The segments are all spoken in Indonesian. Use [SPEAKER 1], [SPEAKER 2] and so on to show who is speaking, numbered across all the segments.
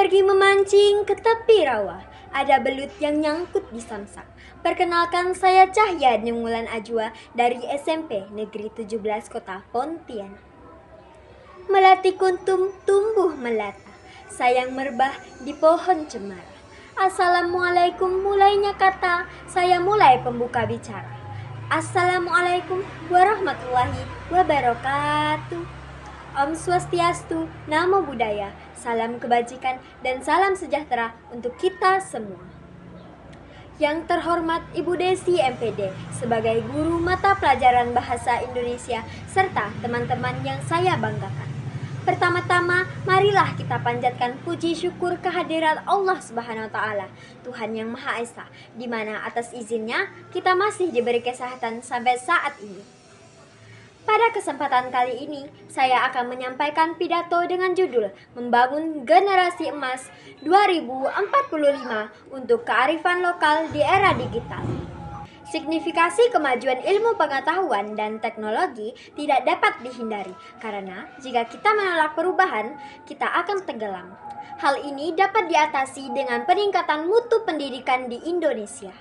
[SPEAKER 1] Pergi memancing ke tepi rawa, ada belut yang nyangkut di samsak. Perkenalkan, saya Cahya Numulan Ajwa dari SMP Negeri 17 Kota Pontianak. Melati kuntum tumbuh melata, sayang merbah di pohon cemara. Assalamualaikum mulainya kata, saya mulai pembuka bicara. Assalamualaikum warahmatullahi wabarakatuh. Om Swastiastu, Namo Buddhaya, salam kebajikan dan salam sejahtera untuk kita semua. Yang terhormat Ibu Desi MPD sebagai guru mata pelajaran Bahasa Indonesia serta teman-teman yang saya banggakan. Pertama-tama, marilah kita panjatkan puji syukur kehadirat Allah Subhanahu wa Ta'ala, Tuhan yang Maha Esa, di mana atas izinnya kita masih diberi kesehatan sampai saat ini. Pada kesempatan kali ini, saya akan menyampaikan pidato dengan judul Membangun Generasi Emas 2045 untuk Kearifan Lokal di Era Digital. Signifikasi kemajuan ilmu pengetahuan dan teknologi tidak dapat dihindari, karena jika kita menolak perubahan, kita akan tenggelam. Hal ini dapat diatasi dengan peningkatan mutu pendidikan di Indonesia.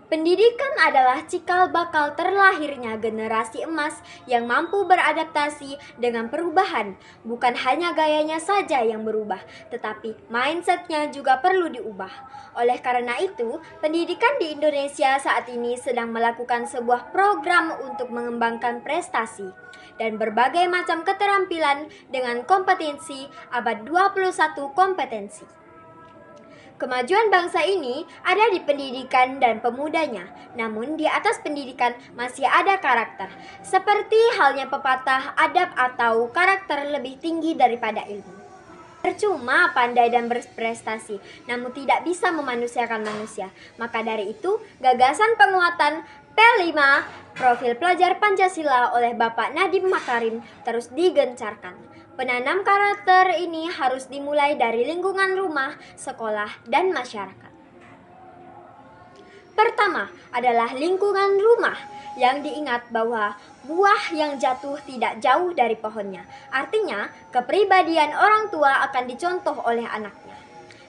[SPEAKER 1] Pendidikan adalah cikal bakal terlahirnya generasi emas yang mampu beradaptasi dengan perubahan. Bukan hanya gayanya saja yang berubah, tetapi mindsetnya juga perlu diubah. Oleh karena itu, pendidikan di Indonesia saat ini sedang melakukan sebuah program untuk mengembangkan prestasi dan berbagai macam keterampilan dengan kompetensi abad 21 kompetensi. Kemajuan bangsa ini ada di pendidikan dan pemudanya, namun di atas pendidikan masih ada karakter. Seperti halnya pepatah, adab atau karakter lebih tinggi daripada ilmu. Percuma pandai dan berprestasi, namun tidak bisa memanusiakan manusia. Maka dari itu, gagasan penguatan P5 Profil Pelajar Pancasila oleh Bapak Nadiem Makarim terus digencarkan. Penanam karakter ini harus dimulai dari lingkungan rumah, sekolah, dan masyarakat. Pertama adalah lingkungan rumah, yang diingat bahwa buah yang jatuh tidak jauh dari pohonnya. Artinya, kepribadian orang tua akan dicontoh oleh anaknya.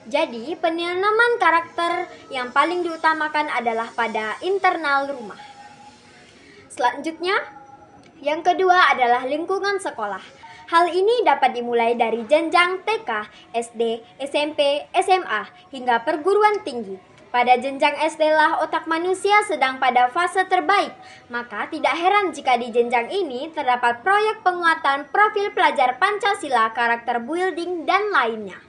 [SPEAKER 1] Jadi, penanaman karakter yang paling diutamakan adalah pada internal rumah. Selanjutnya, yang kedua adalah lingkungan sekolah. Hal ini dapat dimulai dari jenjang TK, SD, SMP, SMA, hingga perguruan tinggi. Pada jenjang SD lah otak manusia sedang pada fase terbaik, maka tidak heran jika di jenjang ini terdapat proyek penguatan profil pelajar Pancasila, karakter building, dan lainnya.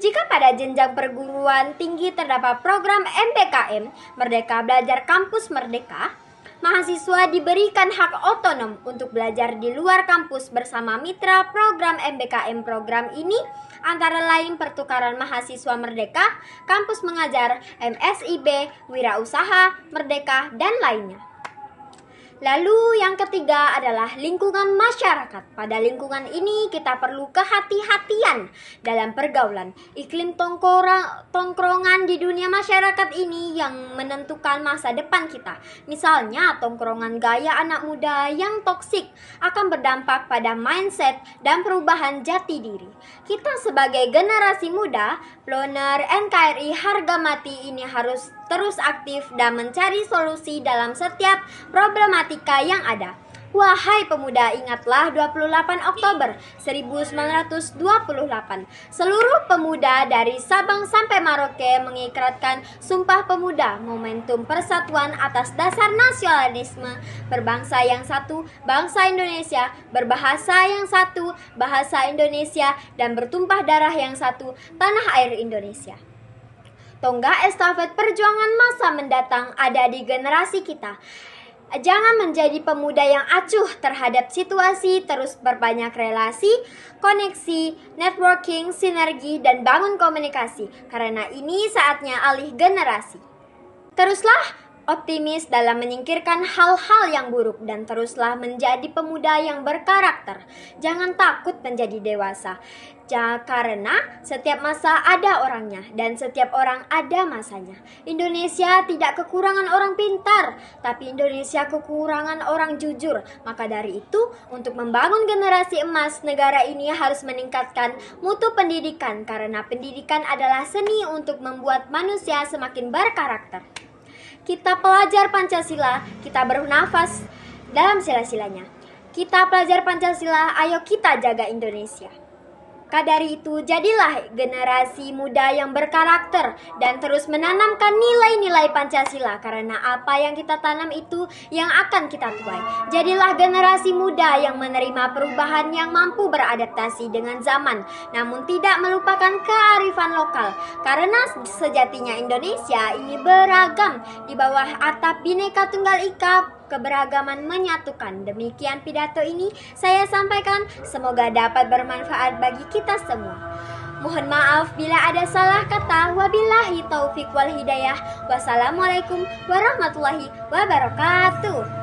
[SPEAKER 1] Jika pada jenjang perguruan tinggi terdapat program MBKM, Merdeka Belajar Kampus Merdeka, mahasiswa diberikan hak otonom untuk belajar di luar kampus bersama mitra program MBKM. Program ini antara lain pertukaran mahasiswa merdeka, kampus mengajar, MSIB, wirausaha, merdeka, dan lainnya. Lalu yang ketiga adalah lingkungan masyarakat. Pada lingkungan ini kita perlu kehati-hatian dalam pergaulan. Iklim tongkrongan di dunia masyarakat ini yang menentukan masa depan kita. Misalnya tongkrongan gaya anak muda yang toksik akan berdampak pada mindset dan perubahan jati diri. Kita sebagai generasi muda, Ploner NKRI harga mati ini harus terus aktif dan mencari solusi dalam setiap problematika yang ada. Wahai pemuda, ingatlah 28 Oktober 1928. Seluruh pemuda dari Sabang sampai Merauke mengikrarkan Sumpah Pemuda, momentum persatuan atas dasar nasionalisme, berbangsa yang satu, bangsa Indonesia, berbahasa yang satu, bahasa Indonesia, dan bertumpah darah yang satu, tanah air Indonesia. Tonggak estafet perjuangan masa mendatang ada di generasi kita. Jangan menjadi pemuda yang acuh terhadap situasi, terus berbanyak relasi, koneksi, networking, sinergi, dan bangun komunikasi. Karena ini saatnya alih generasi. Teruslah optimis dalam menyingkirkan hal-hal yang buruk, dan teruslah menjadi pemuda yang berkarakter. Jangan takut menjadi dewasa, karena setiap masa ada orangnya dan setiap orang ada masanya. Indonesia tidak kekurangan orang pintar, tapi Indonesia kekurangan orang jujur. Maka dari itu, untuk membangun generasi emas, negara ini harus meningkatkan mutu pendidikan, karena pendidikan adalah seni untuk membuat manusia semakin berkarakter. Kita pelajar Pancasila, kita bernafas dalam sila-silanya. Kita pelajar Pancasila, ayo kita jaga Indonesia. Dari itu, jadilah generasi muda yang berkarakter dan terus menanamkan nilai-nilai Pancasila, karena apa yang kita tanam itu yang akan kita tuai. Jadilah generasi muda yang menerima perubahan, yang mampu beradaptasi dengan zaman, namun tidak melupakan kearifan lokal, karena sejatinya Indonesia ini beragam. Di bawah atap Bhinneka Tunggal Ika, keberagaman menyatukan. Demikian pidato ini saya sampaikan, semoga dapat bermanfaat bagi kita semua. Mohon maaf bila ada salah kata. Wabillahi taufik wal hidayah. Wassalamualaikum warahmatullahi wabarakatuh.